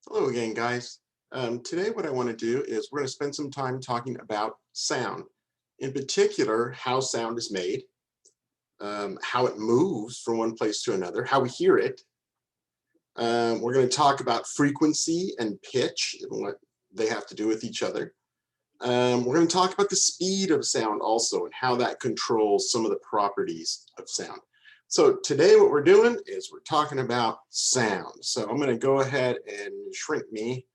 Hello again, guys. Today, what I want to do is we're going to spend some time talking about sound. In particular, how sound is made, how it moves from one place to another, how we hear it. We're going to talk about frequency and pitch and what they have to do with each other. We're going to talk about the speed of sound also and how that controls some of the properties of sound. So today what we're doing is we're talking about sound. So I'm going to go ahead and shrink me.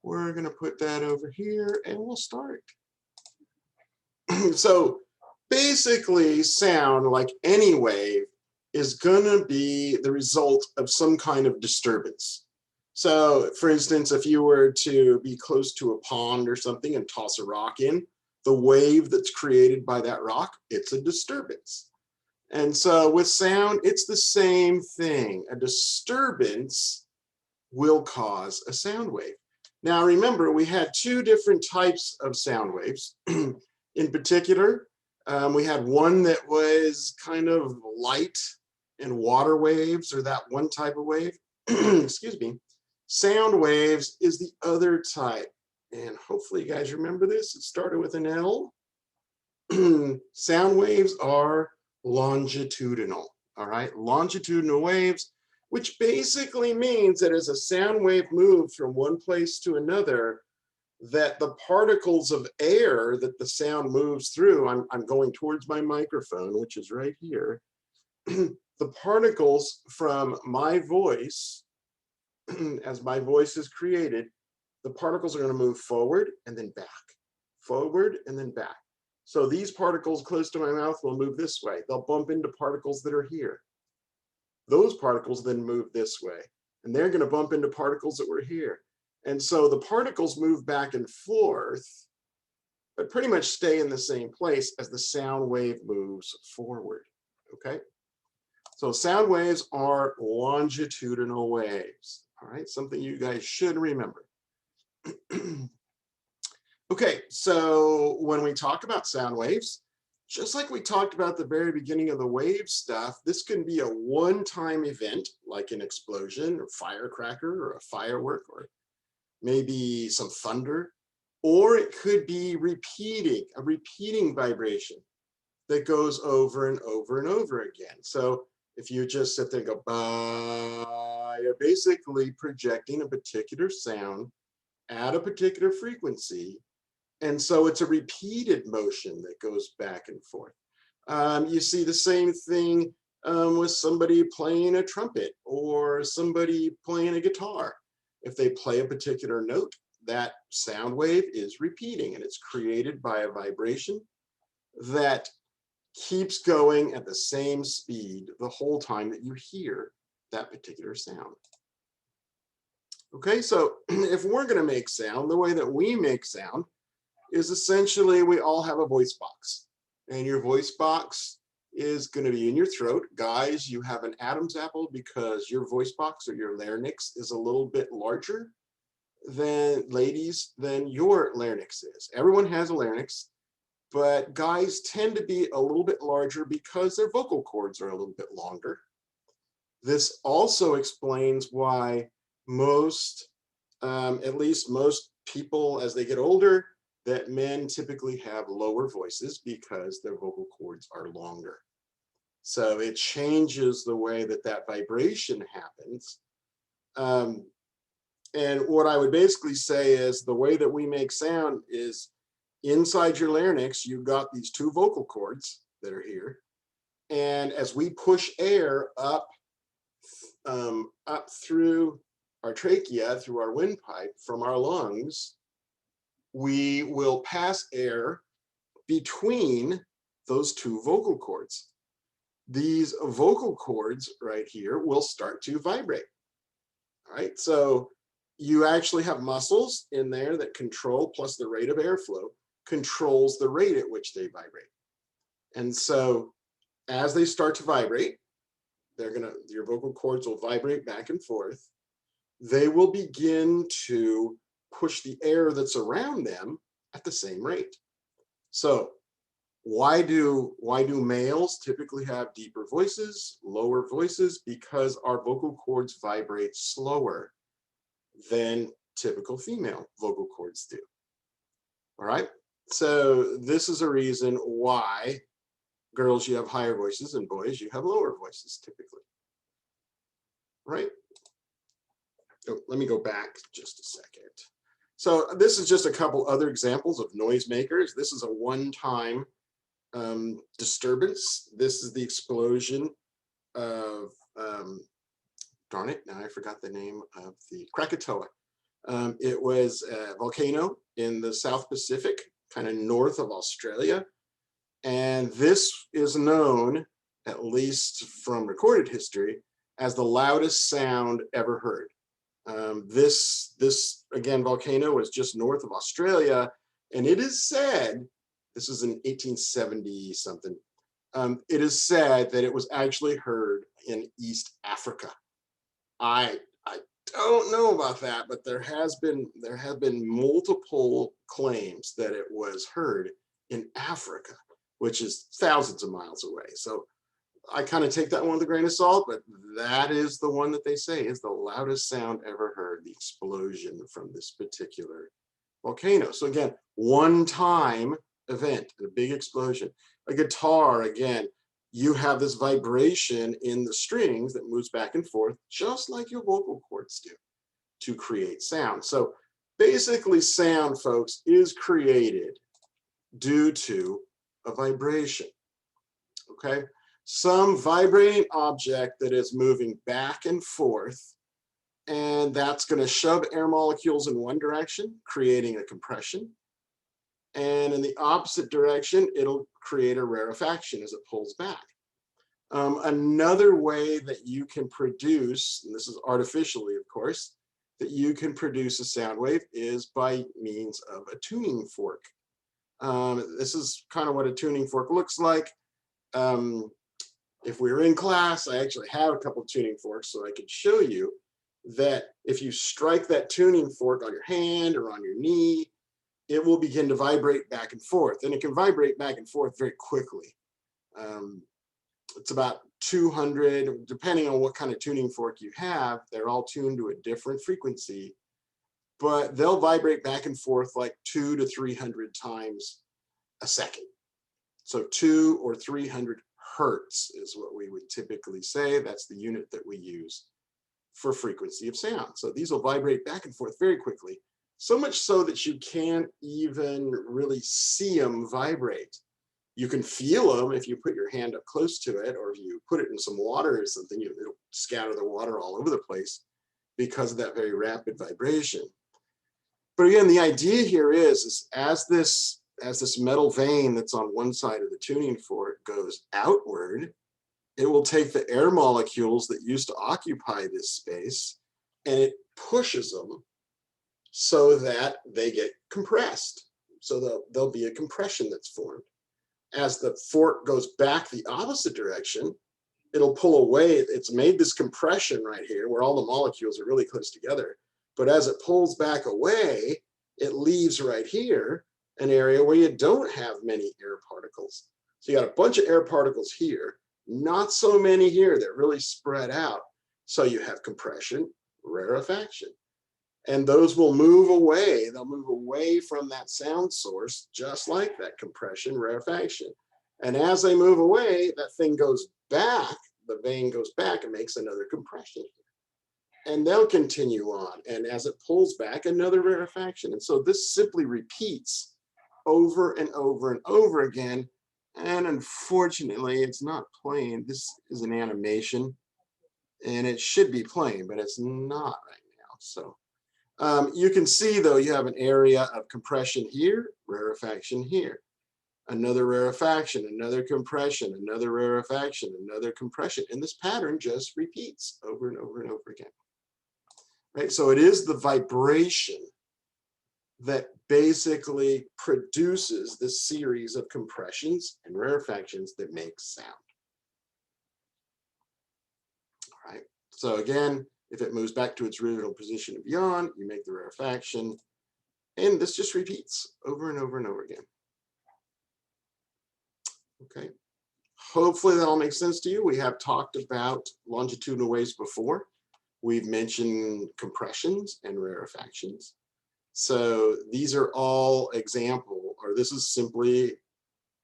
We're going to put that over here and we'll start. So basically sound, like any wave, is going to be the result of some kind of disturbance. So for instance, if you were to be close to a pond or something and toss a rock in, the wave that's created by that rock, it's a disturbance. And so with sound, it's the same thing. A disturbance will cause a sound wave. Now remember, we had two different types of sound waves. In particular, we had one that was kind of light and water waves, or that one type of wave. Excuse me. Sound waves is the other type. And hopefully you guys remember this. It started with an L. Sound waves are longitudinal. All right, longitudinal waves, which basically means that as a sound wave moves from one place to another, that the particles of air that the sound moves through, I'm going towards my microphone, which is right here. The particles from my voice, as my voice is created, the particles are going to move forward and then back, forward and then back. So these particles close to my mouth will move this way. They'll bump into particles that are here. Those particles then move this way, and they're going to bump into particles that were here. And so the particles move back and forth, but pretty much stay in the same place as the sound wave moves forward. Okay? So sound waves are longitudinal waves. All right, something you guys should remember. Okay, so when we talk about sound waves, just like we talked about at the very beginning of the wave stuff, this can be a one-time event, like an explosion or firecracker or a firework or maybe some thunder, or it could be a repeating vibration that goes over and over and over again. So if you just sit there and go, bah, you're basically projecting a particular sound at a particular frequency. And so it's a repeated motion that goes back and forth. You see the same thing with somebody playing a trumpet or somebody playing a guitar. If they play a particular note, that sound wave is repeating, and it's created by a vibration that keeps going at the same speed the whole time that you hear that particular sound. Okay, so if we're going to make sound, the way that we make sound is essentially we all have a voice box, and your voice box is going to be in your throat. Guys, you have an Adam's apple because your voice box or your larynx is a little bit larger than ladies than your larynx is. Everyone has a larynx, but guys tend to be a little bit larger because their vocal cords are a little bit longer. This also explains why most, at least most people as they get older, that men typically have lower voices because their vocal cords are longer. So it changes the way that that vibration happens. And what I would basically say is the way that we make sound is inside your larynx, you've got these two vocal cords that are here. And as we push air up through our trachea, through our windpipe from our lungs, we will pass air between those two vocal cords. These vocal cords right here will start to vibrate. All right, so you actually have muscles in there that control, plus the rate of airflow controls the rate at which they vibrate. And so as they start to vibrate, your vocal cords will vibrate back and forth. They will begin to push the air that's around them at the same rate. So why do males typically have deeper voices, lower voices? Because our vocal cords vibrate slower. than typical female vocal cords do. All right, so this is a reason why girls, you have higher voices, and boys, you have lower voices typically. Right? Oh, let me go back just a second. So this is just a couple other examples of noisemakers. This is a one-time disturbance. This is the explosion of, darn it, now I forgot the name of the Krakatoa. It was a volcano in the South Pacific, kind of north of Australia. And this is known, at least from recorded history, as the loudest sound ever heard. This again, volcano was just north of Australia, and it is said, this is in 1870 something, it is said that it was actually heard in East Africa. I don't know about that, but there have been multiple claims that it was heard in Africa, which is thousands of miles away. So I kind of take that one with a grain of salt, but that is the one that they say is the loudest sound ever heard, the explosion from this particular volcano. So again, one-time event, a big explosion. A guitar, again, you have this vibration in the strings that moves back and forth, just like your vocal cords do, to create sound. So basically, sound, folks, is created due to a vibration, okay? Some vibrating object that is moving back and forth, and that's going to shove air molecules in one direction, creating a compression. And in the opposite direction, it'll create a rarefaction as it pulls back. Another way that you can produce, and this is artificially, of course, that you can produce a sound wave is by means of a tuning fork. This is kind of what a tuning fork looks like. If we were in class, I actually have a couple of tuning forks, so I could show you that if you strike that tuning fork on your hand or on your knee, it will begin to vibrate back and forth, and it can vibrate back and forth very quickly. It's about 200, depending on what kind of tuning fork you have, they're all tuned to a different frequency, but they'll vibrate back and forth like 200 to 300 times a second. So 200 or 300 hertz is what we would typically say. That's the unit that we use for frequency of sound. So these will vibrate back and forth very quickly, so much so that you can't even really see them vibrate. You can feel them if you put your hand up close to it, or if you put it in some water or something, it'll scatter the water all over the place because of that very rapid vibration. But again, the idea here is as this metal vein that's on one side of the tuning fork goes outward, it will take the air molecules that used to occupy this space and it pushes them so that they get compressed. So there'll be a compression that's formed. As the fork goes back the opposite direction, it'll pull away. It's made this compression right here where all the molecules are really close together. But as it pulls back away, it leaves right here an area where you don't have many air particles. So you got a bunch of air particles here, not so many here that really spread out. So you have compression, rarefaction. And those will move away. They'll move away from that sound source, just like that compression, rarefaction. And as they move away, that thing goes back, the vein goes back and makes another compression. And they'll continue on. And as it pulls back, another rarefaction. And so this simply repeats over and over and over again. And unfortunately, it's not playing. This is an animation, and it should be playing, but it's not right now. So you can see, though, you have an area of compression here, rarefaction here, another rarefaction, another compression, another rarefaction, another compression. And this pattern just repeats over and over and over again. Right? So it is the vibration that basically produces this series of compressions and rarefactions that make sound. All right. So again, if it moves back to its original position and beyond, you make the rarefaction, and this just repeats over and over and over again. Okay. Hopefully that all makes sense to you. We have talked about longitudinal waves before. We've mentioned compressions and rarefactions. So these are all example, or this is simply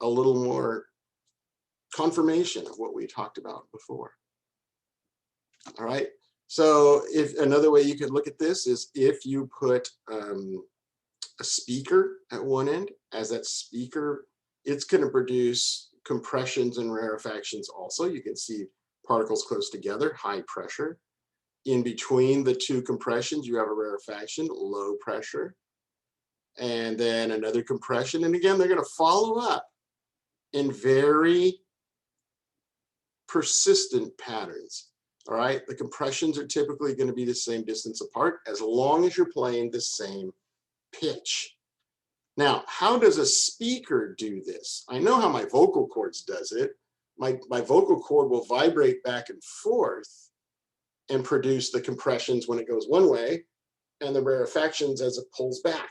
a little more confirmation of what we talked about before. All right. So if another way you could look at this is if you put a speaker at one end, as that speaker, it's going to produce compressions and rarefactions also. You can see particles close together, high pressure. In between the two compressions, you have a rarefaction, low pressure, and then another compression. And again, they're going to follow up in very persistent patterns. All right, the compressions are typically going to be the same distance apart as long as you're playing the same pitch. Now, how does a speaker do this? I know how my vocal cords does it. My vocal cord will vibrate back and forth and produce the compressions when it goes one way and the rarefactions as it pulls back.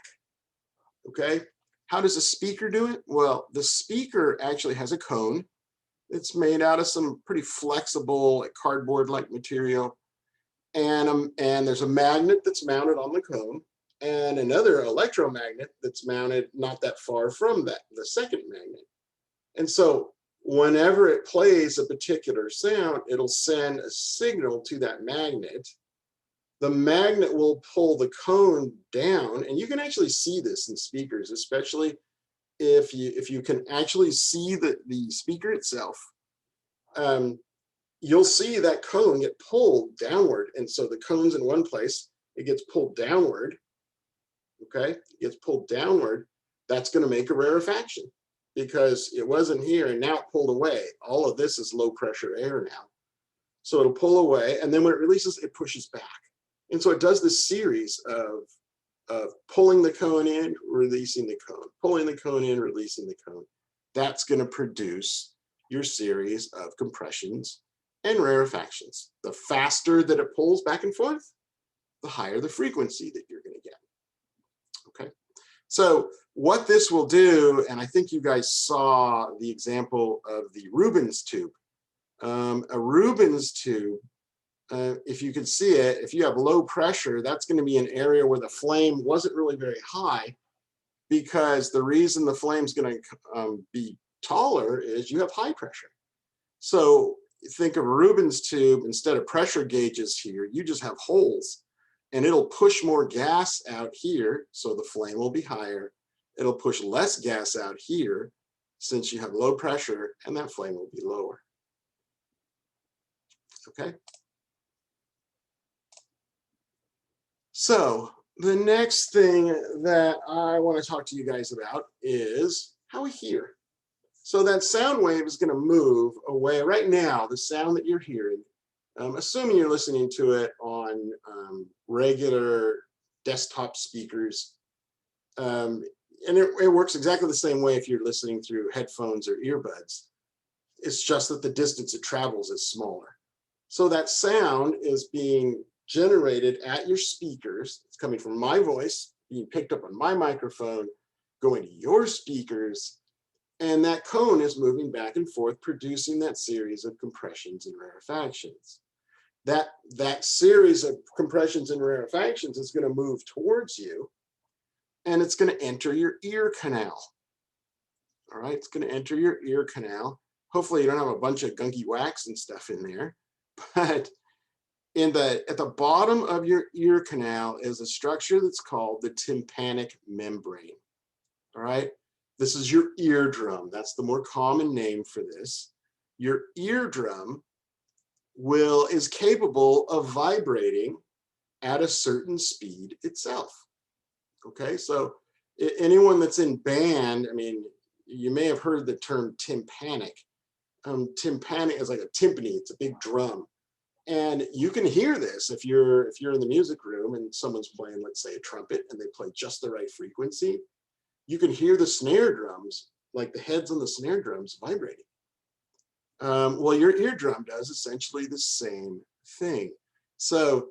Okay, how does a speaker do it? Well, the speaker actually has a cone. It's made out of some pretty flexible cardboard-like material. And there's a magnet that's mounted on the cone and another electromagnet that's mounted not that far from that, the second magnet. And so whenever it plays a particular sound, it'll send a signal to that magnet. The magnet will pull the cone down, and you can actually see this in speakers, especially if you can actually see the speaker itself. You'll see that cone get pulled downward, and so the cone's in one place, it gets pulled downward. Okay, it gets pulled downward. That's going to make a rarefaction because it wasn't here and now it pulled away. All of this is low pressure air now. So it'll pull away, and then when it releases, it pushes back. And so it does this series of pulling the cone in, releasing the cone, pulling the cone in, releasing the cone. That's going to produce your series of compressions and rarefactions. The faster that it pulls back and forth, the higher the frequency that you're going to get. Okay, so what this will do, and I think you guys saw the example of the Rubens tube. A Rubens tube, if you can see it, if you have low pressure, that's going to be an area where the flame wasn't really very high, because the reason the flame's going to be taller is you have high pressure. So think of a Rubens tube, instead of pressure gauges here, you just have holes, and it'll push more gas out here, so the flame will be higher. It'll push less gas out here, since you have low pressure, and that flame will be lower. Okay. So the next thing that I want to talk to you guys about is how we hear. So that sound wave is going to move away. Right now, the sound that you're hearing, assuming you're listening to it on regular desktop speakers, and it works exactly the same way if you're listening through headphones or earbuds. It's just that the distance it travels is smaller. So that sound is being generated at your speakers. It's coming from my voice, being picked up on my microphone, going to your speakers, and that cone is moving back and forth, producing that series of compressions and rarefactions. That series of compressions and rarefactions is going to move towards you, and it's going to enter your ear canal. All right, it's going to enter your ear canal. Hopefully you don't have a bunch of gunky wax and stuff in there, but at the bottom of your ear canal is a structure that's called the tympanic membrane. All right, this is your eardrum. That's the more common name for this. Your eardrum is capable of vibrating at a certain speed itself. Okay, so anyone that's in band, I mean, you may have heard the term tympanic. Tympanic is like a timpani, it's a big drum. And you can hear this if you're in the music room and someone's playing, let's say, a trumpet, and they play just the right frequency. You can hear the snare drums, like the heads on the snare drums, vibrating. Well, your eardrum does essentially the same thing. So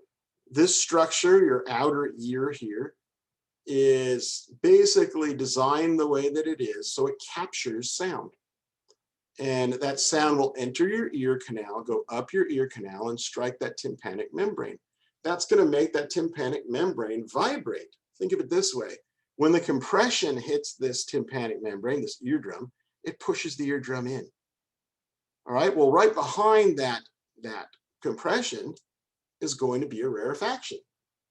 this structure, your outer ear here, is basically designed the way that it is so it captures sound. And that sound will enter your ear canal, go up your ear canal, and strike that tympanic membrane. that's going to make that tympanic membrane vibrate. Think of it this way. When the compression hits this tympanic membrane, this eardrum, it pushes the eardrum in. All right, well, right behind that compression is going to be a rarefaction,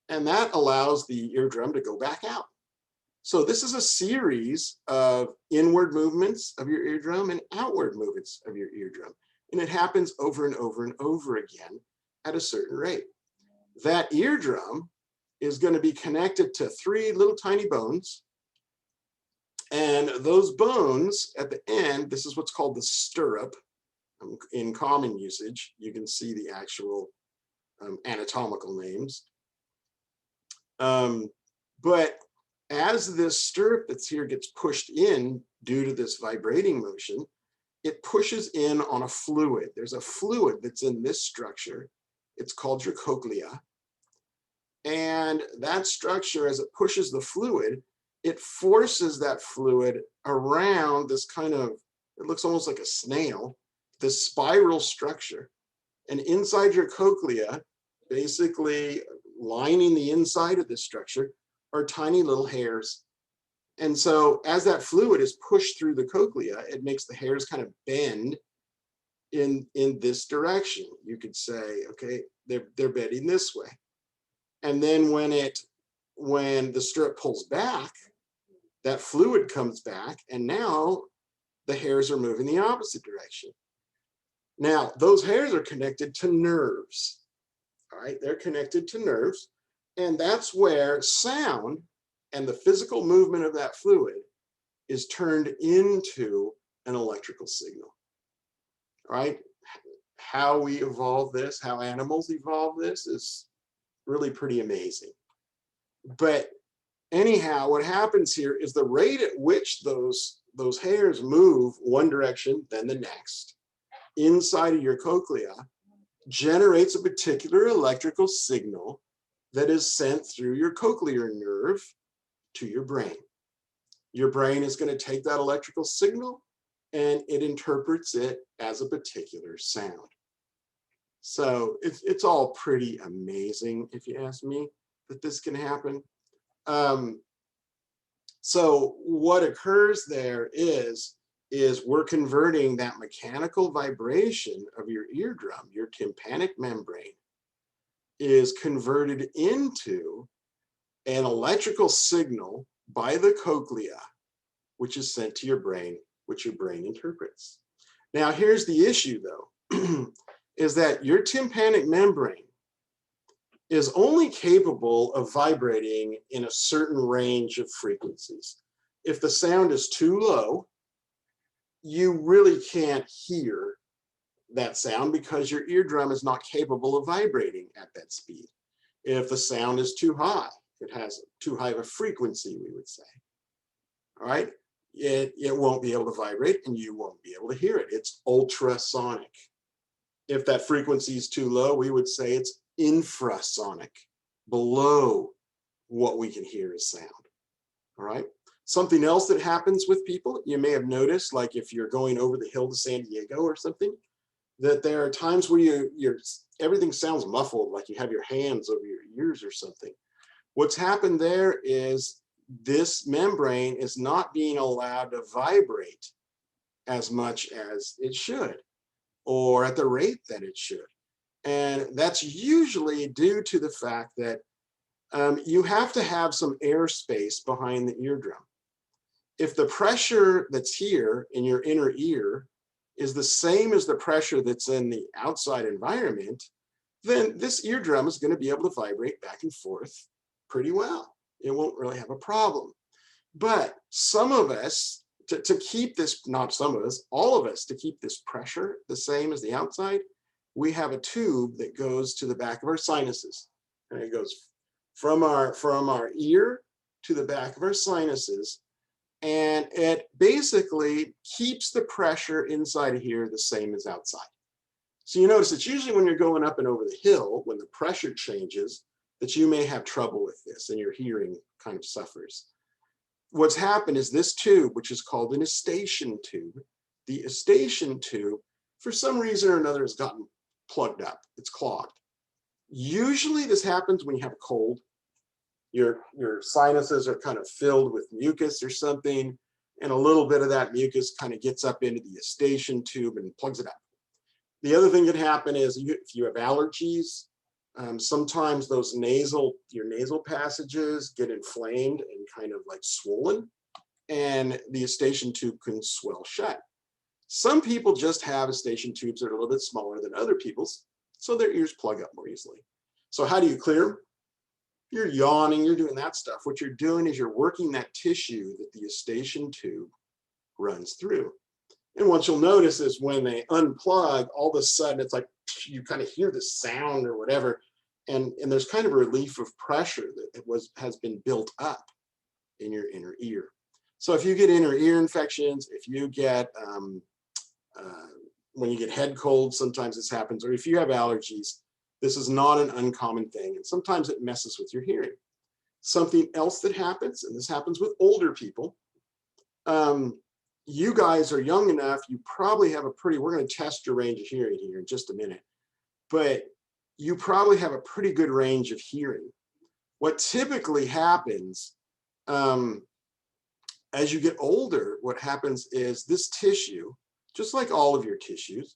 and that allows the eardrum to go back out. So this is a series of inward movements of your eardrum and outward movements of your eardrum, and it happens over and over and over again at a certain rate. That eardrum is going to be connected to 3 little tiny bones, and those bones at the end, this is what's called the stirrup. In common usage, you can see the actual anatomical names. But as this stirrup that's here gets pushed in due to this vibrating motion, it pushes in on a fluid. There's a fluid that's in this structure. It's called your cochlea. And that structure, as it pushes the fluid, it forces that fluid around this kind of, it looks almost like a snail, this spiral structure. And inside your cochlea, basically lining the inside of this structure, are tiny little hairs. And so as that fluid is pushed through the cochlea, it makes the hairs kind of bend in this direction. You could say, okay, they're bending this way. And then when the stirrup pulls back, that fluid comes back, and now the hairs are moving the opposite direction. Now, those hairs are connected to nerves. All right, they're connected to nerves, and that's where sound and the physical movement of that fluid is turned into an electrical signal. All right, how we evolve this, how animals evolve this is really pretty amazing. But anyhow, what happens here is the rate at which those hairs move one direction, then the next, inside of your cochlea, generates a particular electrical signal that is sent through your cochlear nerve to your brain. Your brain is going to take that electrical signal and it interprets it as a particular sound. So it's all pretty amazing, if you ask me, that this can happen. So what occurs there is we're converting that mechanical vibration of your eardrum, your tympanic membrane, is converted into an electrical signal by the cochlea, which is sent to your brain, which your brain interprets. Now, here's the issue, though, is that your tympanic membrane is only capable of vibrating in a certain range of frequencies. If the sound is too low, you really can't hear that sound because your eardrum is not capable of vibrating at that speed. If the sound is too high, it has too high of a frequency, we would say. All right, it won't be able to vibrate and you won't be able to hear it. It's ultrasonic. If that frequency is too low, we would say it's infrasonic, below what we can hear as sound. All right. Something else that happens with people, you may have noticed, like if you're going over the hill to San Diego or something, that there are times where everything sounds muffled, like you have your hands over your ears or something. What's happened there is this membrane is not being allowed to vibrate as much as it should, or at the rate that it should. And that's usually due to the fact that you have to have some airspace behind the eardrum. If the pressure that's here in your inner ear is the same as the pressure that's in the outside environment, then this eardrum is going to be able to vibrate back and forth pretty well. It won't really have a problem. But some of us, to keep this, not some of us, all of us, to keep this pressure the same as the outside, we have a tube that goes to the back of our sinuses. And it goes from our ear to the back of our sinuses. And it basically keeps the pressure inside of here the same as outside. So you notice it's usually when you're going up and over the hill, when the pressure changes, that you may have trouble with this and your hearing kind of suffers. What's happened is this tube, which is called an eustachian tube, the eustachian tube, for some reason or another, has gotten plugged up. It's clogged. Usually this happens when you have a cold. Your sinuses are kind of filled with mucus or something, and a little bit of that mucus kind of gets up into the eustachian tube and plugs it up. The other thing that happen is if you have allergies, sometimes your nasal passages get inflamed and kind of like swollen, and the eustachian tube can swell shut. Some people just have eustachian tubes that are a little bit smaller than other people's, so their ears plug up more easily. So how do you clear them? You're yawning, you're doing that stuff. What you're doing is you're working that tissue that the eustachian tube runs through. And what you'll notice is when they unplug, all of a sudden it's like you kind of hear the sound or whatever, and there's kind of a relief of pressure that has been built up in your inner ear. So if you get inner ear infections, if you get when you get head colds, sometimes this happens, or if you have allergies, this is not an uncommon thing, and sometimes it messes with your hearing. Something else that happens, and this happens with older people, you guys are young enough, you probably have we're going to test your range of hearing here in just a minute, but you probably have a pretty good range of hearing. What typically happens as you get older, what happens is this tissue, just like all of your tissues,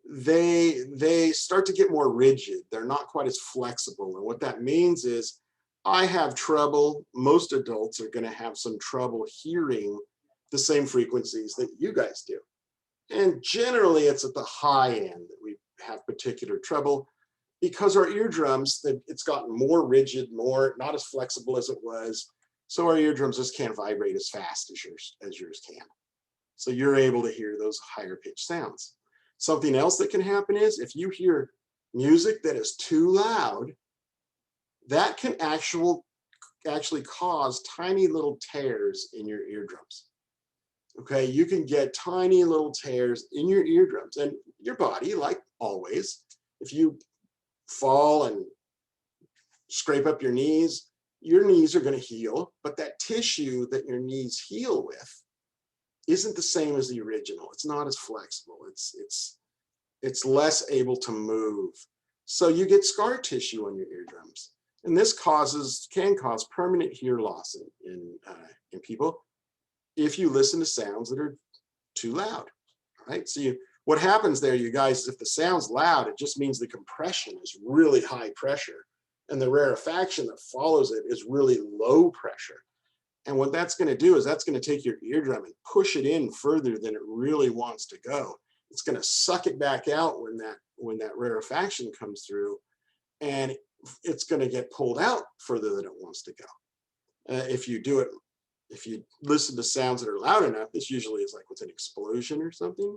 they start to get more rigid. They're not quite as flexible. And what that means is I have trouble, most adults are going to have some trouble hearing the same frequencies that you guys do. And generally it's at the high end that we have particular trouble because our eardrums, it's gotten more rigid, not as flexible as it was. So our eardrums just can't vibrate as fast as yours can. So you're able to hear those higher pitched sounds. Something else that can happen is if you hear music that is too loud, that can actually cause tiny little tears in your eardrums. Okay, you can get tiny little tears in your eardrums, and your body, like always, if you fall and scrape up your knees are going to heal, but that tissue that your knees heal with isn't the same as the original. It's not as flexible. It's less able to move. So you get scar tissue on your eardrums, and this can cause permanent hear loss in people if you listen to sounds that are too loud. All right. So what happens there, you guys, is if the sound's loud, it just means the compression is really high pressure, and the rarefaction that follows it is really low pressure. And what that's going to do is that's going to take your eardrum and push it in further than it really wants to go. It's going to suck it back out when that rarefaction comes through, and it's going to get pulled out further than it wants to go. If you listen to sounds that are loud enough, this usually is like with an explosion or something.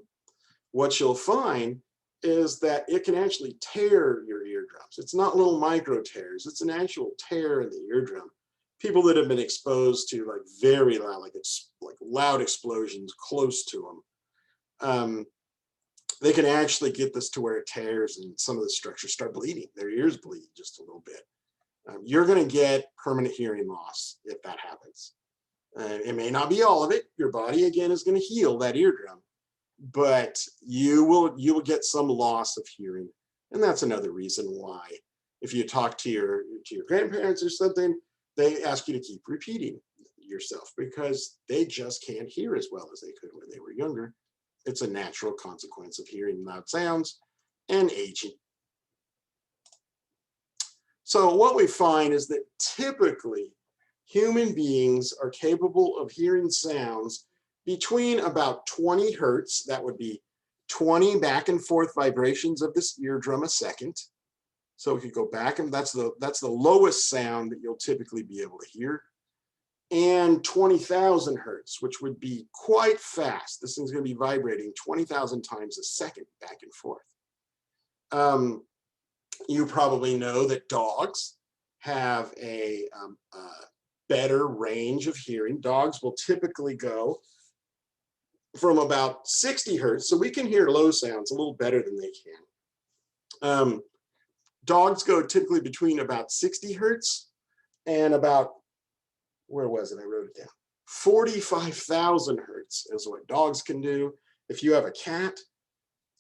What you'll find is that it can actually tear your eardrums. It's not little micro tears, it's an actual tear in the eardrum. People that have been exposed to like very loud, like loud explosions close to them, they can actually get this to where it tears and some of the structures start bleeding. Their ears bleed just a little bit. You're going to get permanent hearing loss if that happens. It may not be all of it. Your body again is going to heal that eardrum, but you will get some loss of hearing, and that's another reason why if you talk to your grandparents or something, they ask you to keep repeating yourself because they just can't hear as well as they could when they were younger. It's a natural consequence of hearing loud sounds and aging. So what we find is that typically human beings are capable of hearing sounds between about 20 hertz, that would be 20 back and forth vibrations of this eardrum a second. So we could go back, and that's the lowest sound that you'll typically be able to hear. And 20,000 hertz, which would be quite fast. This thing's going to be vibrating 20,000 times a second back and forth. You probably know that dogs have a better range of hearing. Dogs will typically go from about 60 hertz, so we can hear low sounds a little better than they can. Dogs go typically between about 60 hertz and about, where was it? I wrote it down. 45,000 hertz is what dogs can do. If you have a cat,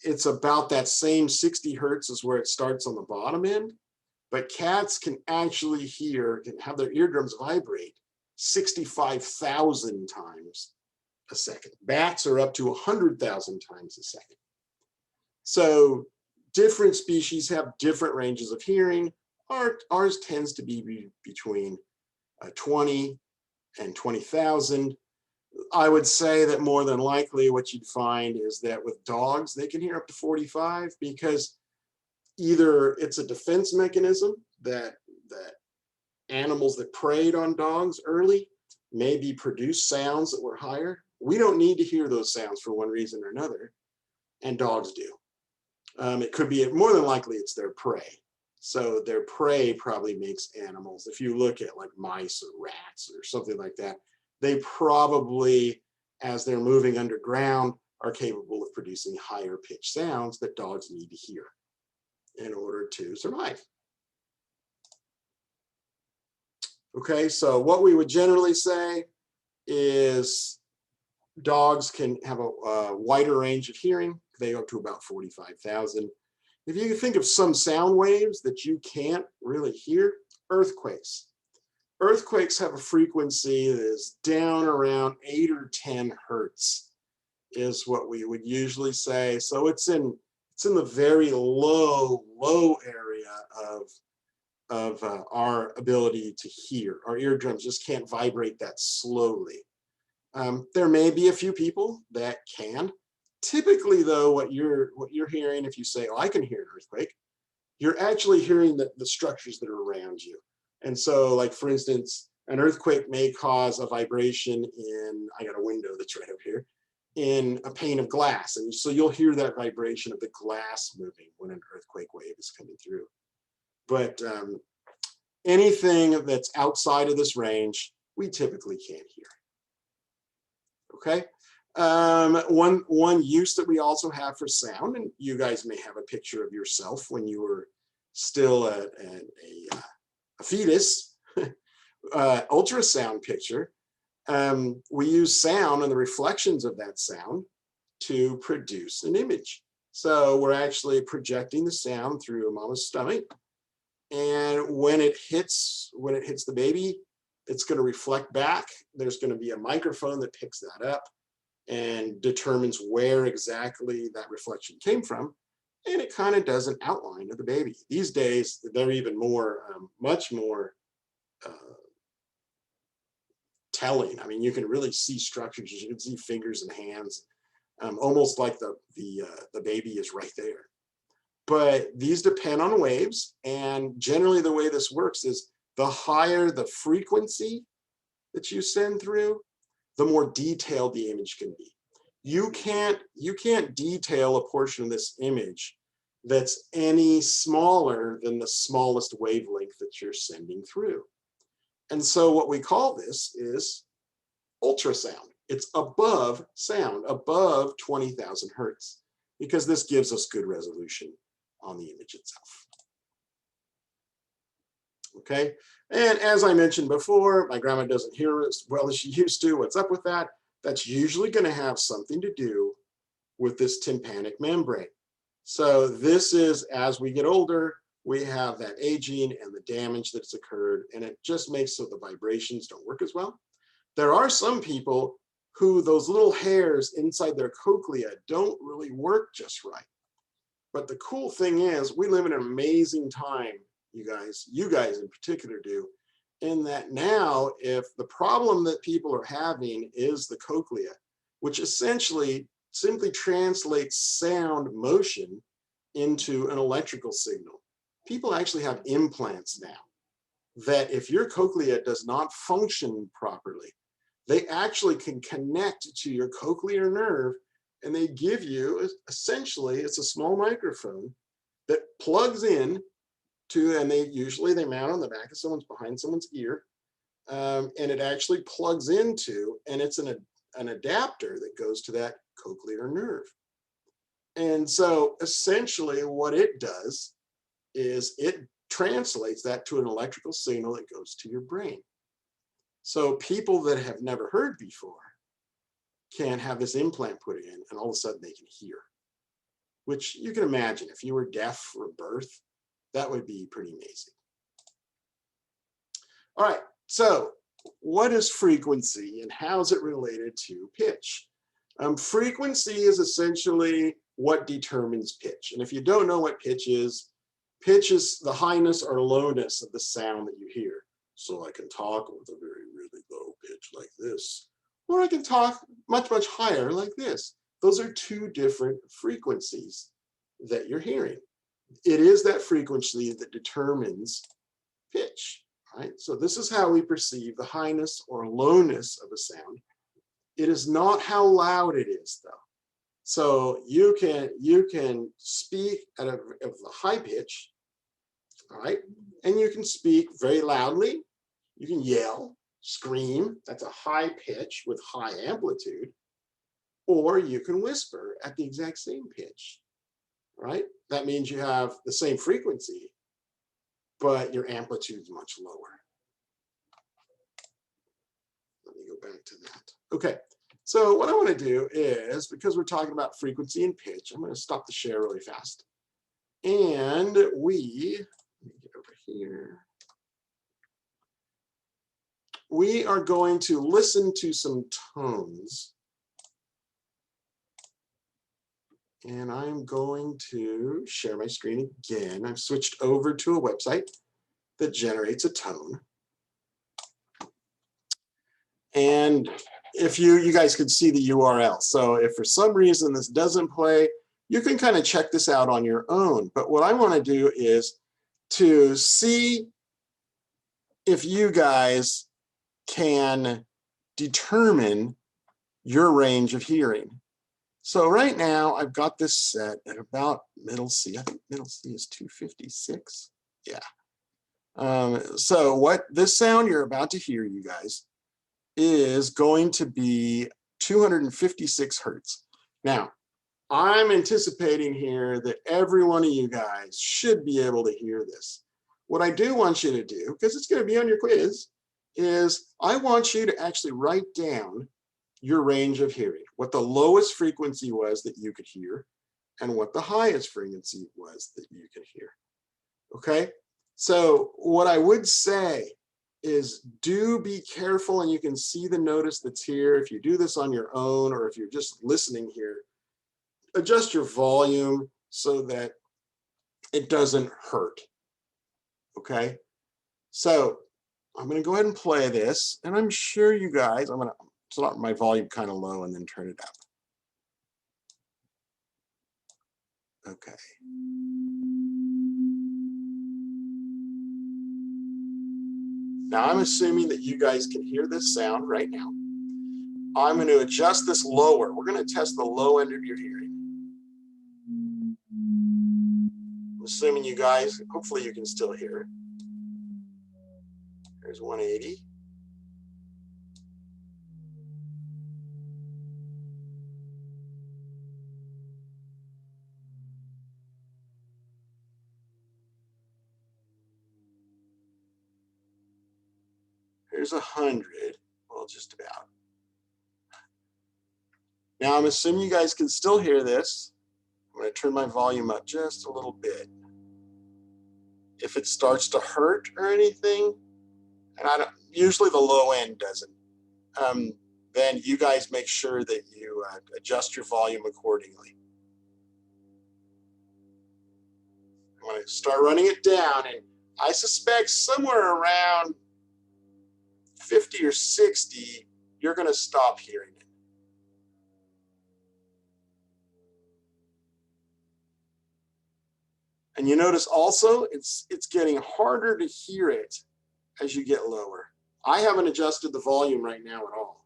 it's about that same 60 hertz is where it starts on the bottom end. but cats can actually hear, can have their eardrums vibrate 65,000 times a second. Bats are up to 100,000 times a second. So different species have different ranges of hearing. Ours tends to be between 20 and 20,000. I would say that more than likely what you'd find is that with dogs, they can hear up to 45, because either it's a defense mechanism that animals that preyed on dogs early maybe produce sounds that were higher. We don't need to hear those sounds for one reason or another, and dogs do. It could be, more than likely, it's their prey. So their prey probably makes animals, if you look at like mice or rats or something like that, they probably, as they're moving underground, are capable of producing higher pitched sounds that dogs need to hear in order to survive. Okay, so what we would generally say is dogs can have a wider range of hearing. They go up to about 45,000. If you think of some sound waves that you can't really hear, earthquakes. Earthquakes have a frequency that is down around 8 or 10 hertz is what we would usually say. So it's in the very low area of our ability to hear. Our eardrums just can't vibrate that slowly. There may be a few people that can. Typically, though, what you're hearing, if you say, "Oh, I can hear an earthquake," you're actually hearing the structures that are around you. And so, like for instance, an earthquake may cause a vibration in, I got a window that's right over here, in a pane of glass, and so you'll hear that vibration of the glass moving when an earthquake wave is coming through. But anything that's outside of this range, we typically can't hear. Okay. One use that we also have for sound, and you guys may have a picture of yourself when you were still a fetus, ultrasound picture. We use sound and the reflections of that sound to produce an image. So we're actually projecting the sound through a mama's stomach, and when it hits the baby, it's going to reflect back. There's going to be a microphone that picks that up and determines where exactly that reflection came from, and it kind of does an outline of the baby. These days, they're even more, much more telling. I mean, you can really see structures. You can see fingers and hands, almost like the baby is right there. But these depend on waves, and generally the way this works is the higher the frequency that you send through, the more detailed the image can be. You can't detail a portion of this image that's any smaller than the smallest wavelength that you're sending through. And so what we call this is ultrasound. It's above sound, above 20,000 hertz, because this gives us good resolution on the image itself. Okay, and as I mentioned before, my grandma doesn't hear as well as she used to. What's up with that? That's usually going to have something to do with this tympanic membrane. So this is, as we get older, we have that aging and the damage that's occurred, and it just makes so the vibrations don't work as well. There are some people who those little hairs inside their cochlea don't really work just right. But the cool thing is, we live in an amazing time, you guys in particular do, in that now, if the problem that people are having is the cochlea, which essentially simply translates sound motion into an electrical signal, people actually have implants now that if your cochlea does not function properly, they actually can connect to your cochlear nerve, and they give you, essentially, it's a small microphone that plugs in to, and they mount on the back of behind someone's ear, and it actually plugs into, and it's an adapter that goes to that cochlear nerve. And so essentially what it does is it translates that to an electrical signal that goes to your brain. So people that have never heard before can have this implant put in, and all of a sudden they can hear, which you can imagine if you were deaf from birth, that would be pretty amazing. All right, so what is frequency and how is it related to pitch? Frequency is essentially what determines pitch. And if you don't know what pitch is the highness or lowness of the sound that you hear. So I can talk with a very, really low pitch like this, or I can talk much, much higher like this. Those are two different frequencies that you're hearing. It is that frequency that determines pitch, right? So this is how we perceive the highness or lowness of a sound. It is not how loud it is, though. So you can speak at a high pitch, all right, and you can speak very loudly. You can yell, scream. That's a high pitch with high amplitude, or you can whisper at the exact same pitch, right? That means you have the same frequency, but your amplitude is much lower. Let me go back to that. Okay. So what I want to do is, because we're talking about frequency and pitch, I'm going to stop the share really fast. And let me get over here. We are going to listen to some tones. And I'm going to share my screen again. I've switched over to a website that generates a tone. And if you guys could see the URL. So if for some reason this doesn't play, you can kind of check this out on your own. But what I want to do is to see if you guys can determine your range of hearing. So right now I've got this set at about middle C. I think middle C is 256. Yeah. So what this sound you're about to hear, you guys, is going to be 256 hertz. Now, I'm anticipating here that every one of you guys should be able to hear this. What I do want you to do, because it's going to be on your quiz, is I want you to actually write down your range of hearing, what the lowest frequency was that you could hear, and what the highest frequency was that you could hear. Okay? So what I would say is do be careful, and you can see the notice that's here. If you do this on your own, or if you're just listening here, adjust your volume so that it doesn't hurt. Okay, so I'm going to go ahead and play this, and I'm sure you guys, I'm going to start my volume kind of low and then turn it up. Okay. Now I'm assuming that you guys can hear this sound right now. I'm going to adjust this lower. We're going to test the low end of your hearing. I'm assuming you guys, hopefully you can still hear it. There's 180. There's 100. Well, just about. Now I'm assuming you guys can still hear this. I'm going to turn my volume up just a little bit. If it starts to hurt or anything, and usually the low end doesn't, then you guys make sure that you adjust your volume accordingly. I'm going to start running it down, and I suspect somewhere around 50 or 60, you're going to stop hearing it. And you notice also it's getting harder to hear it as you get lower. I haven't adjusted the volume right now at all.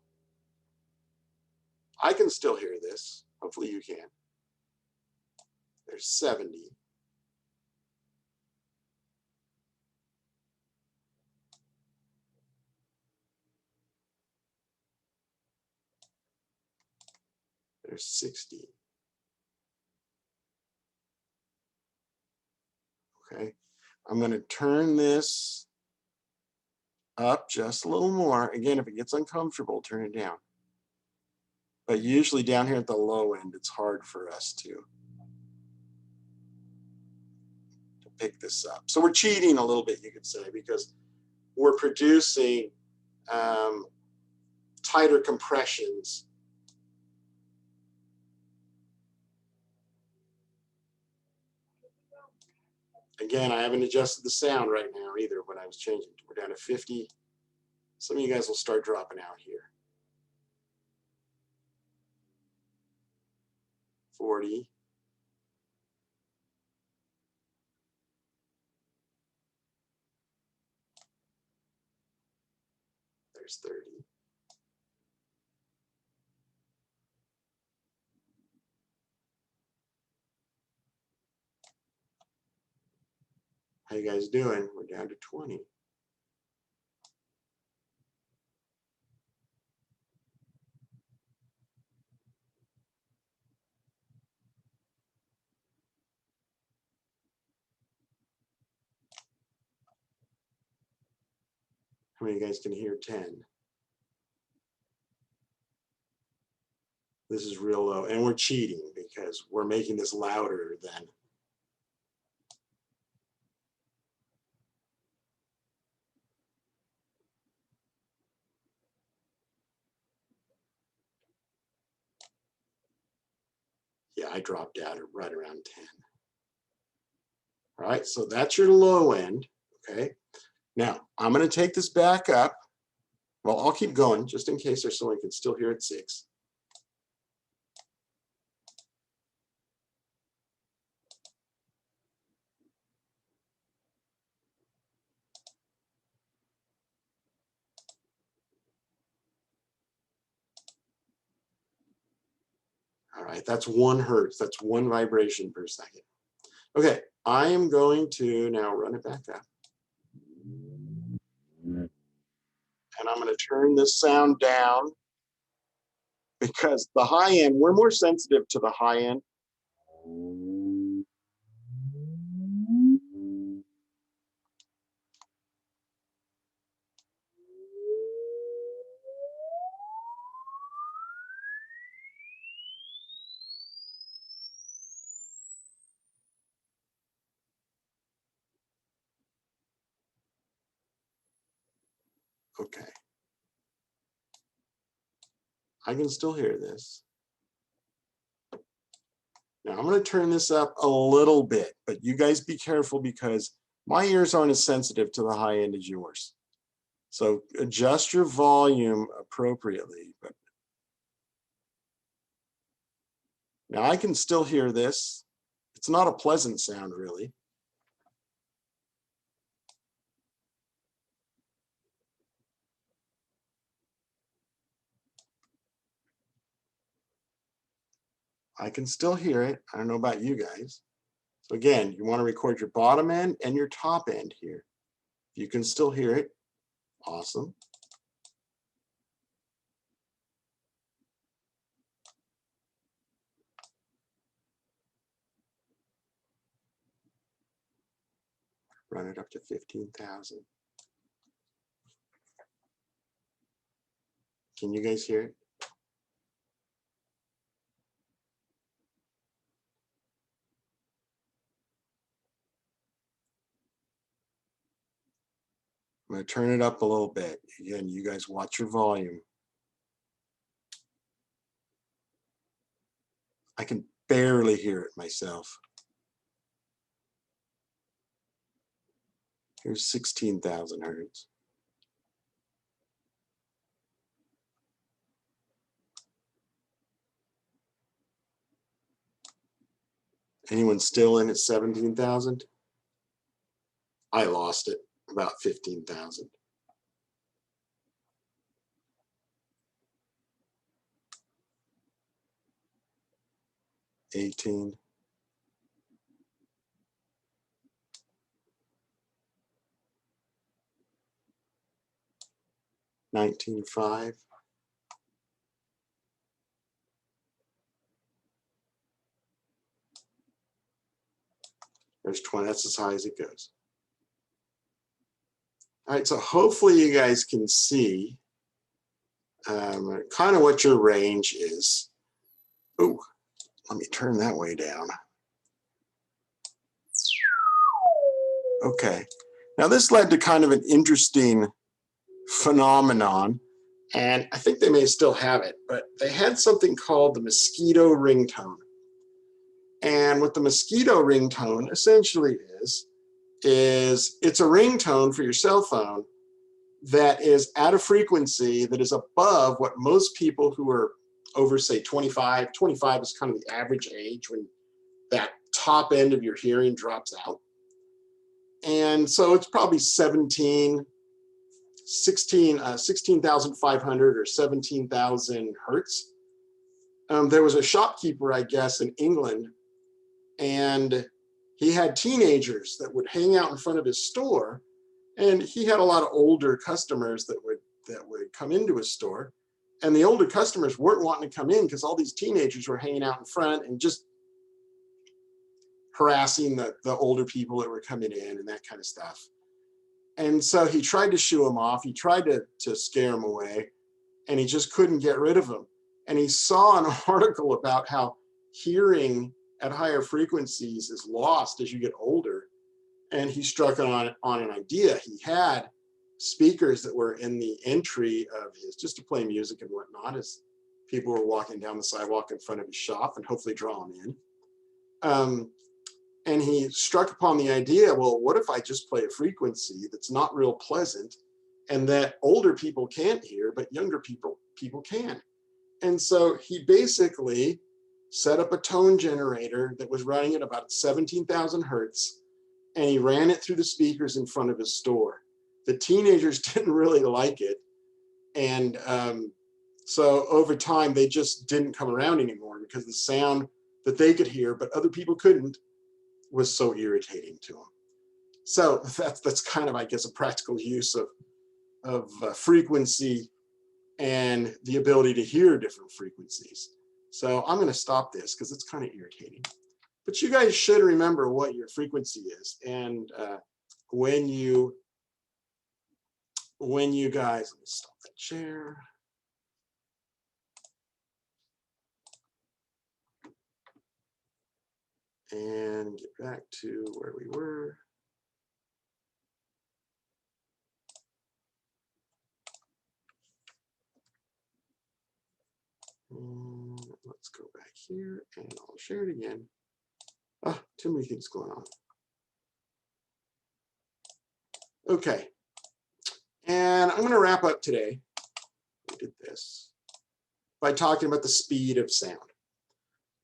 I can still hear this. Hopefully you can. There's 70. There's 60. Okay, I'm going to turn this up just a little more. Again, if it gets uncomfortable, turn it down. But usually down here at the low end, it's hard for us to pick this up. So we're cheating a little bit, you could say, because we're producing tighter compressions. Again, I haven't adjusted the sound right now either when I was changing. We're down to 50. Some of you guys will start dropping out here. 40. There's 30. How you guys doing? We're down to 20. How many of you guys can hear 10? This is real low, and we're cheating because we're making this louder than. Yeah, I dropped out at right around 10. All right, so that's your low end, okay? Now, I'm gonna take this back up. Well, I'll keep going just in case there's someone who can still hear at 6. All right, that's 1 hertz. That's 1 vibration per second. Okay, I am going to now run it back up. And I'm going to turn this sound down because the high end, we're more sensitive to the high end. Okay. I can still hear this. Now I'm going to turn this up a little bit, but you guys be careful because my ears aren't as sensitive to the high end as yours. So adjust your volume appropriately. But now I can still hear this. It's not a pleasant sound, really. I can still hear it. I don't know about you guys. So again, you want to record your bottom end and your top end here. If you can still hear it, awesome. Run it up to 15,000. Can you guys hear it? I'm going to turn it up a little bit. Again, you guys watch your volume. I can barely hear it myself. Here's 16,000 hertz. Anyone still in at 17,000? I lost it, about 15,000. $18. 19.5. There's 20. That's as high as it goes. All right, so hopefully you guys can see kind of what your range is. Oh, let me turn that way down. Okay, Now, this led to kind of an interesting phenomenon, and I think they may still have it, but they had something called the mosquito ringtone. And what the mosquito ringtone essentially is it's a ringtone for your cell phone that is at a frequency that is above what most people who are over, say, 25 is kind of the average age when that top end of your hearing drops out. And so it's probably 16,500 or 17,000 hertz. There was a shopkeeper, I guess, in England, and he had teenagers that would hang out in front of his store, and he had a lot of older customers that would come into his store, and the older customers weren't wanting to come in because all these teenagers were hanging out in front and just harassing the older people that were coming in and that kind of stuff. And so he tried to shoo them off. He tried to scare them away, and he just couldn't get rid of them. And he saw an article about how hearing at higher frequencies is lost as you get older. And he struck on an idea. He had speakers that were in the entry of his, just to play music and whatnot, as people were walking down the sidewalk in front of his shop and hopefully draw them in. And he struck upon the idea, well, what if I just play a frequency that's not real pleasant and that older people can't hear, but younger people can? And so he basically set up a tone generator that was running at about 17,000 hertz, and he ran it through the speakers in front of his store. The teenagers didn't really like it. And so over time, they just didn't come around anymore because the sound that they could hear, but other people couldn't, was so irritating to them. So that's kind of, I guess, a practical use of frequency and the ability to hear different frequencies. So I'm going to stop this because it's kind of irritating. But you guys should remember what your frequency is. And when you guys, let me stop that share. And get back to where we were. And let's go back here and I'll share it again. Oh, too many things going on. Okay. And I'm going to wrap up today. We did this by talking about the speed of sound.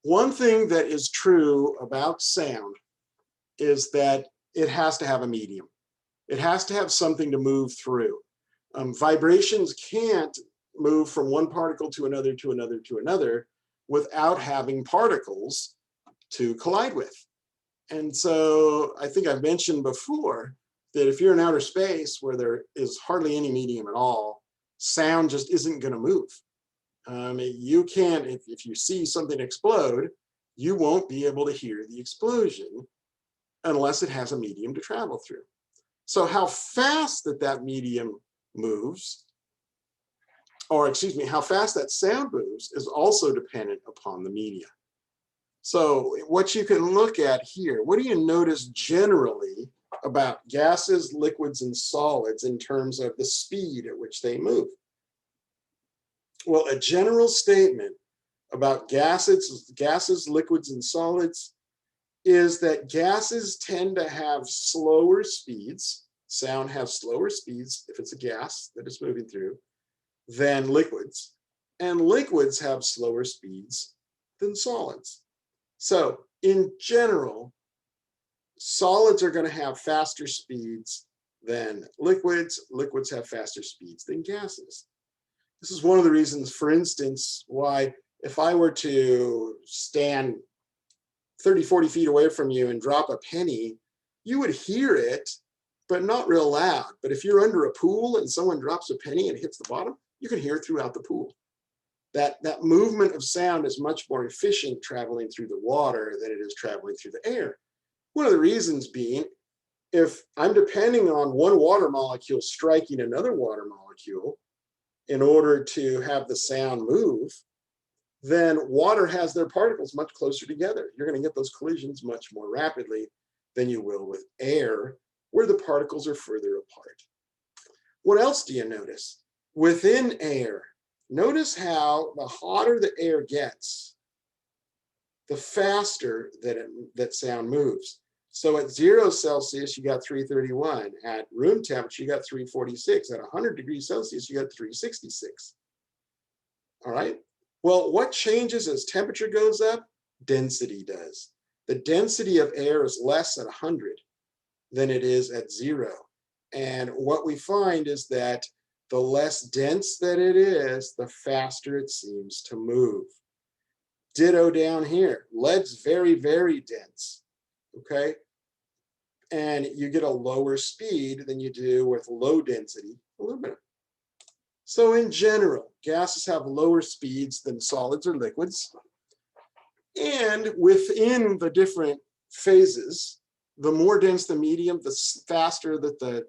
One thing that is true about sound is that it has to have a medium. It has to have something to move through. Vibrations can't move from one particle to another, to another, to another without having particles to collide with. And so I think I've mentioned before that if you're in outer space where there is hardly any medium at all, sound just isn't going to move. You can't, if you see something explode, you won't be able to hear the explosion unless it has a medium to travel through. So how fast that medium moves, or excuse me, how fast that sound moves is also dependent upon the media. So what you can look at here, what do you notice generally about gases, liquids, and solids in terms of the speed at which they move? Well, a general statement about gases, liquids, and solids is that gases tend to have slower speeds. Sound has slower speeds if it's a gas that is moving through than liquids. And liquids have slower speeds than solids. So in general, solids are going to have faster speeds than liquids. Liquids have faster speeds than gases. This is one of the reasons, for instance, why if I were to stand 30, 40 feet away from you and drop a penny, you would hear it, but not real loud. But if you're under a pool and someone drops a penny and it hits the bottom, you can hear it throughout the pool. That movement of sound is much more efficient traveling through the water than it is traveling through the air. One of the reasons being, if I'm depending on one water molecule striking another water molecule in order to have the sound move, then water has their particles much closer together. You're going to get those collisions much more rapidly than you will with air where the particles are further apart. What else do you notice? Within air, notice how the hotter the air gets, the faster that sound moves. So at 0 Celsius, you got 331. At room temperature, you got 346. At 100 degrees Celsius, you got 366. All right. Well, what changes as temperature goes up? Density does. The density of air is less at 100 than it is at 0. And what we find is that the less dense that it is, the faster it seems to move. Ditto down here. Lead's very, very dense. Okay. And you get a lower speed than you do with low density aluminum. So in general, gases have lower speeds than solids or liquids. And within the different phases, the more dense the medium, the faster that the,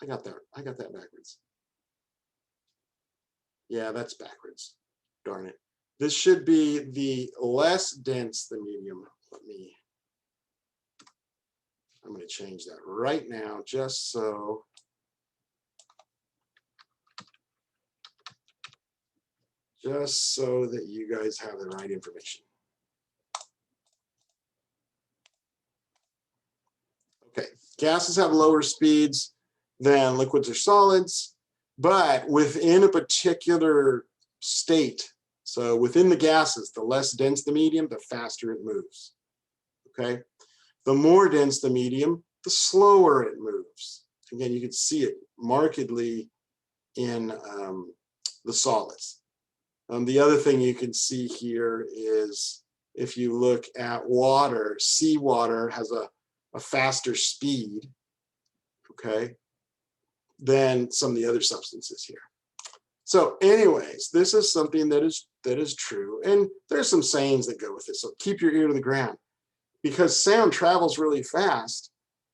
I got that backwards. Yeah, that's backwards. Darn it. This should be the less dense the medium. I'm going to change that right now just so that you guys have the right information. Okay, gases have lower speeds than liquids or solids, but within a particular state. So within the gases, the less dense the medium, the faster it moves. Okay, the more dense the medium, the slower it moves. Again, you can see it markedly in the solids. The other thing you can see here is if you look at water, seawater has a faster speed, okay, than some of the other substances here. So anyways, this is something that is true. And there's some sayings that go with this. So keep your ear to the ground because sound travels really fast.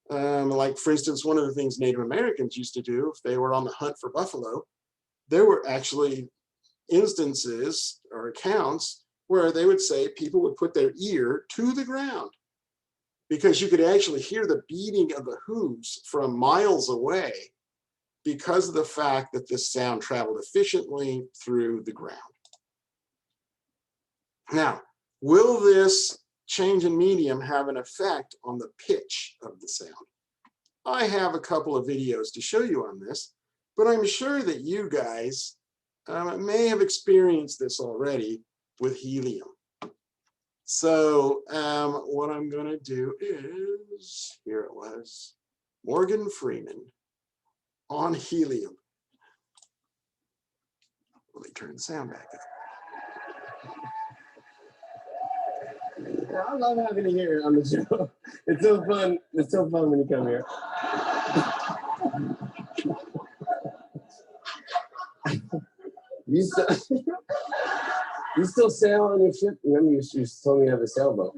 Like for instance, one of the things Native Americans used to do if they were on the hunt for buffalo, there were actually instances or accounts where they would say people would put their ear to the ground because you could actually hear the beating of the hooves from miles away because of the fact that this sound traveled efficiently through the ground. Now, will this change in medium have an effect on the pitch of the sound? I have a couple of videos to show you on this, but I'm sure that you guys may have experienced this already with helium. So what I'm going to do is, here it was, Morgan Freeman on helium. Let me turn the sound back up. I love having you here on the show. It's so fun. It's so fun when you come here. You still sail on your ship? Remember you told me you have a sailboat.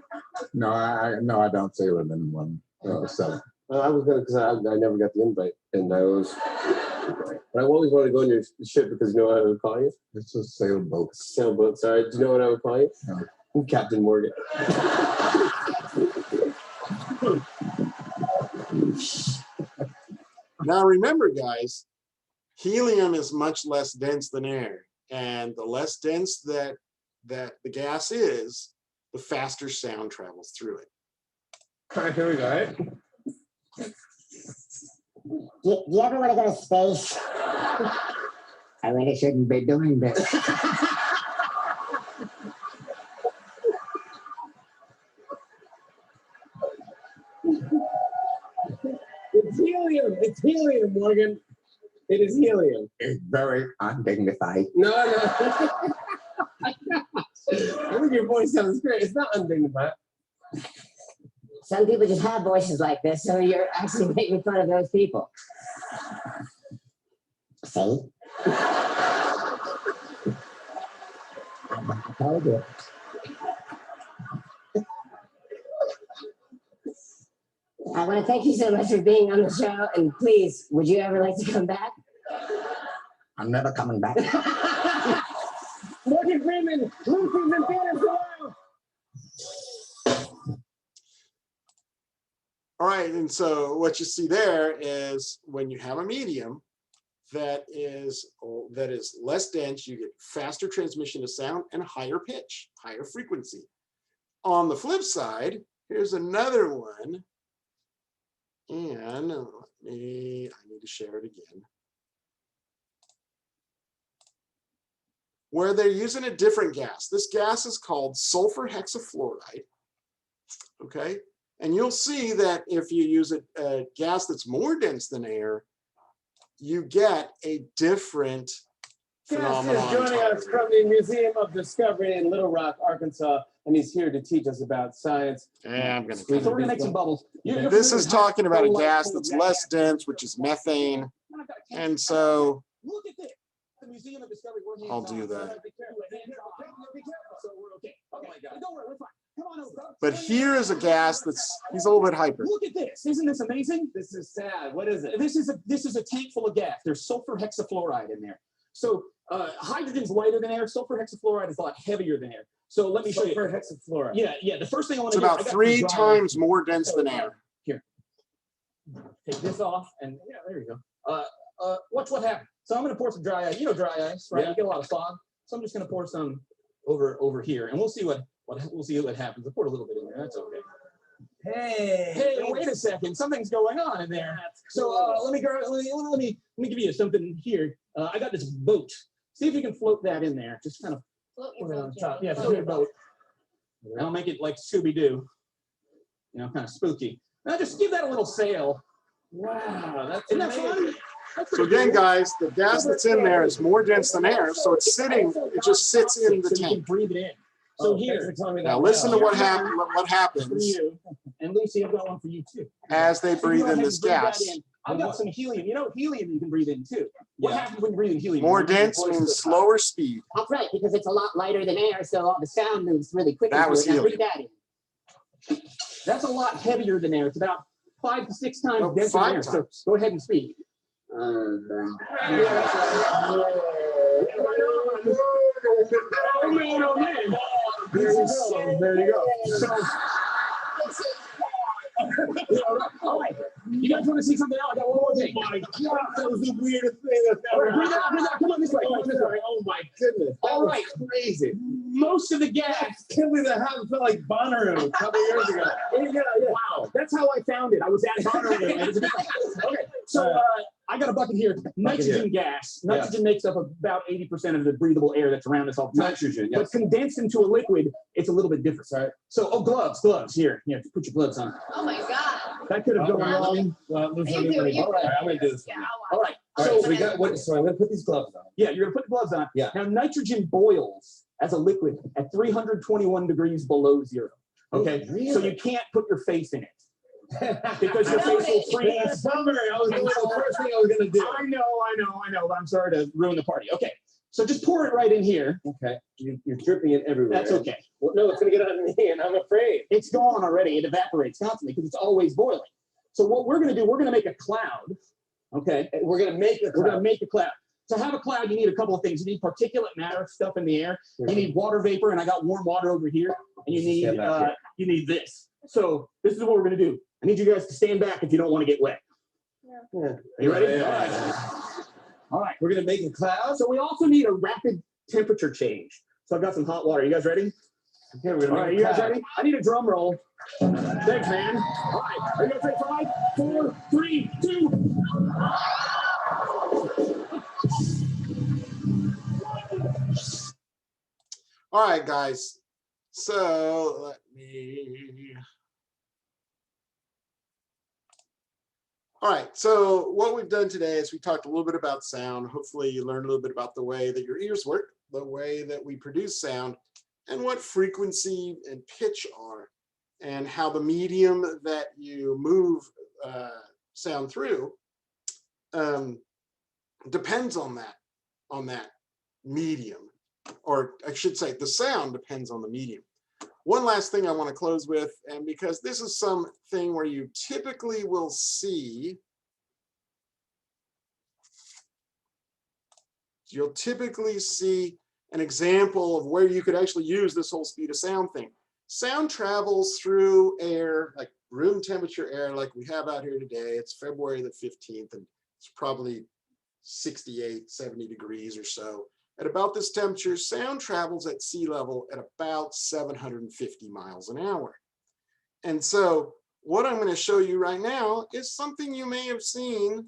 No, I don't sail in one. So I was gonna because I never got the invite, and but I always wanted to go on your ship because you know what I would call you? it's a sailboat. Sailboat. Sorry, do you know what I would call you? No. Captain Morgan. Now remember, guys, helium is much less dense than air, and the less dense that the gas is, the faster sound travels through it. All right, here we go. Right? Do you ever want to go to space? I really shouldn't be doing this. It's helium. It's helium, Morgan. It is helium. It's very undignified. No. I think your voice sounds great. It's not undignified. Some people just have voices like this, so you're actually making fun of those people. See? I told you. I want to thank you so much for being on the show, and please, would you ever like to come back? I'm never coming back. Morgan Freeman, Lucy's in theaters tomorrow. All right, and so what you see there is when you have a medium that is less dense, you get faster transmission of sound and higher pitch, higher frequency. On the flip side, here's another one. And I need to share it again. Where they're using a different gas. This gas is called sulfur hexafluoride. Okay, and you'll see that if you use a gas that's more dense than air, you get a different phenomenon. Gus is joining us from the Museum of Discovery in Little Rock, Arkansas, and he's here to teach us about science. Yeah, I'm gonna. So we're gonna make some bubbles. This is talking about a gas that's less dense, which is methane, and so Look at this. The Museum of Discovery. I'll do that. Come on over. But here is a gas he's a little bit hyper. Look at this. Isn't this amazing? This is sad. What is it? This is a tank full of gas. There's sulfur hexafluoride in there. So hydrogen's lighter than air. Sulfur hexafluoride is a lot heavier than air. So let me show you. Sulfur hexafluoride. Yeah. The first thing I want It's to do. about 3 times more dense than air. Here. Take this off, and yeah, there you go. Watch what happens. So I'm going to pour some dry ice. You know dry ice, right? Yeah. You get a lot of fog. So I'm just going to pour some over here, and we'll see what happens. I poured a little bit in there. That's okay. Hey, wait a second. Something's going on in there. So let me give you something here. I got this boat. See if you can float that in there. Just kind of Float your put it boat, on top. Jimmy. Yeah, float your boat. And I'll make it like Scooby-Doo. You know, kind of spooky. Now just give that a little sail. Wow, that's Isn't that amazing. fun? That's So pretty again, cool. guys, the gas that's in there is more dense than air, so it's sitting. It just sits in the So you can tank. breathe it in. So Thanks here, for telling me that. Now listen to what Yeah. For happens you. And Lucy, I've got one for you too. as they So you breathe go in ahead this and breathe that gas. in. I've got some helium. You know, helium you can breathe in too. What Yeah. happens when you breathe in helium? More Your dense voice means goes high. slower speed. That's right, because it's a lot lighter than air, so all the sound moves really quick. That into was it. Now helium. breathe that in. That's a lot heavier than air. It's about 5 to 6 times Oh, denser 5 than air. So times. go ahead and speak. Oh man, oh man. There you go. All right. You guys want to see something else? I got one more thing. Oh my God, that was the weirdest thing that's All ever right, breathe out, happened. breathe out. Come on this way. Come on this way. Oh my goodness. That All was right. crazy. Most of the gas. I can't believe that happened. Felt like Bonnaroo a couple years ago. Yeah. Wow. That's how I found it. I was at Bonnaroo. Okay. So I got a bucket here. Nitrogen gas. Nitrogen makes up about 80% of the breathable air that's around us all the time. Nitrogen, But yes. condensed into a liquid, it's a little bit different. Right. So, gloves. Here, put your gloves on. Oh my God. That could have gone wrong. Well, listen, You do it, you all right, I'm gonna do this. Yeah, I'll All watch. right. All So, right, so we got what? So I'm gonna put these gloves on. yeah, you're gonna put the gloves on. Yeah. Now, nitrogen boils as a liquid at 321 degrees below zero. Okay. Oh, really? So you can't put your face in it because your face will freeze. That's bummer. I was doing the first thing I was gonna do. I know. I'm sorry to ruin the party. Okay. So just pour it right in here. Okay, you're dripping it everywhere. That's okay. Well, no, it's gonna get on me, and I'm afraid. It's gone already. It evaporates constantly because it's always boiling. So what we're going to do, we're going to make a cloud. Okay. We're gonna make it. We're going to make a cloud. To have a cloud, you need a couple of things. You need particulate matter stuff in the air. You need water vapor, and I got warm water over here. And Stand back you need this. So this is what we're going to do. I need you guys to stand back if you don't want to get wet. Yeah. You ready? Yeah. All right. All right. We're gonna make a cloud. So we also need a rapid temperature change. So I've got some hot water. You guys ready? Okay, we're gonna All make right, a you guys cloud. ready? I need a drum roll. Thanks, man. All right, are you guys ready for 5, 4, 3, 2? All right, guys. So let me. All right, so what we've done today is we talked a little bit about sound. Hopefully you learned a little bit about the way that your ears work, the way that we produce sound, and what frequency and pitch are, and how the medium that you move sound through depends on that medium, or I should say the sound depends on the medium. One last thing I want to close with, and because this is something where you typically will see, you'll typically see an example of where you could actually use this whole speed of sound thing. Sound travels through air, like room temperature air like we have out here today, it's February the 15th, and it's probably 68, 70 degrees or so. At about this temperature, sound travels at sea level at about 750 miles an hour. And so what I'm going to show you right now is something you may have seen,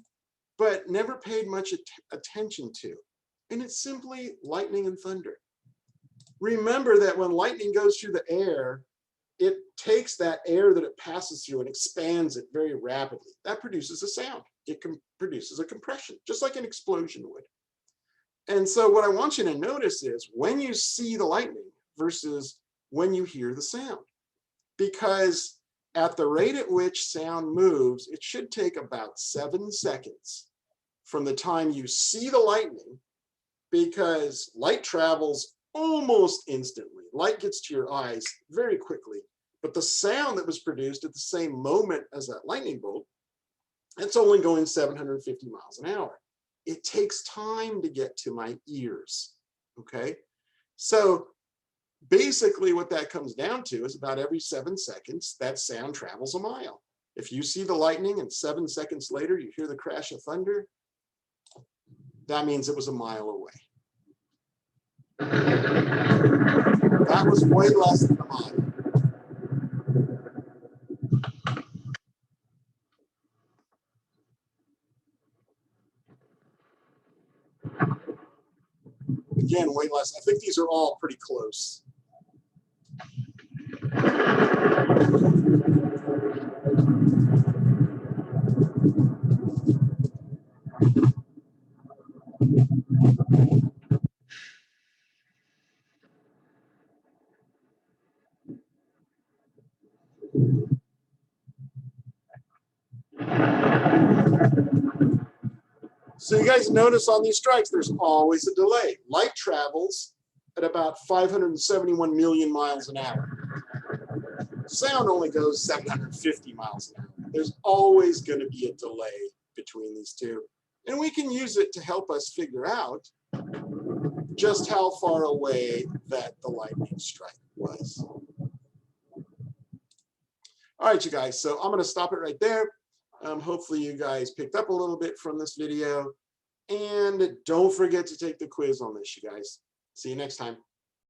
but never paid much attention to. And it's simply lightning and thunder. Remember that when lightning goes through the air, it takes that air that it passes through and expands it very rapidly. That produces a sound. It produces a compression, just like an explosion would. And so what I want you to notice is when you see the lightning versus when you hear the sound. Because at the rate at which sound moves, it should take about 7 seconds from the time you see the lightning, because light travels almost instantly. Light gets to your eyes very quickly, but the sound that was produced at the same moment as that lightning bolt, it's only going 750 miles an hour. It takes time to get to my ears, okay? So basically what that comes down to is about every 7 seconds, that sound travels a mile. If you see the lightning and 7 seconds later you hear the crash of thunder, that means it was a mile away. That was way less than a mile. Again, way less. I think these are all pretty close. So you guys notice on these strikes, there's always a delay. Light travels at about 571 million miles an hour. Sound only goes 750 miles an hour. There's always going to be a delay between these two. And we can use it to help us figure out just how far away that the lightning strike was. All right, you guys, so I'm going to stop it right there. Hopefully you guys picked up a little bit from this video. And don't forget to take the quiz on this, you guys. See you next time.